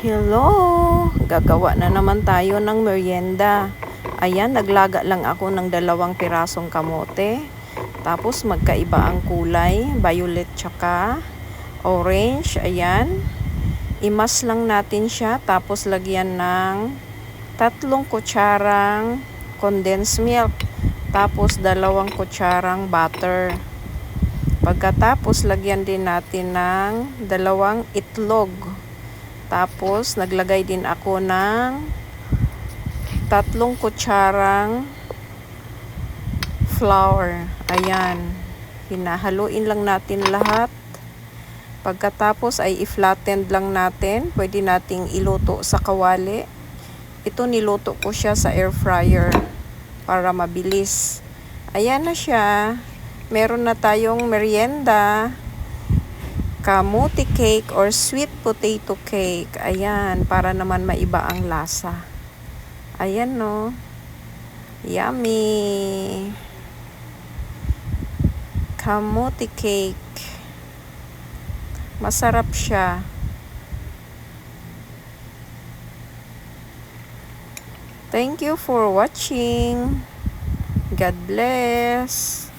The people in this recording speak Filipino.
Hello! Gagawa na naman tayo ng merienda. Ayan, naglaga lang ako ng 2 pirasong kamote. Tapos magkaiba ang kulay, violet tsaka orange. Ayan. Imas lang natin siya. Tapos lagyan ng 3 kutsarang condensed milk. Tapos 2 kutsarang butter. Pagkatapos lagyan din natin ng 2 itlog. Tapos, naglagay din ako ng 3 kutsarang flour. Ayan. Hinahaluin lang natin lahat. Pagkatapos ay i-flatten lang natin. Pwede nating iluto sa kawali. Ito niluto ko siya sa air fryer para mabilis. Ayan na siya. Meron na tayong merienda. Kamote cake or sweet potato cake. Ayan, para naman maiba ang lasa. Ayan, no. Yummy. Kamote cake. Masarap siya. Thank you for watching. God bless.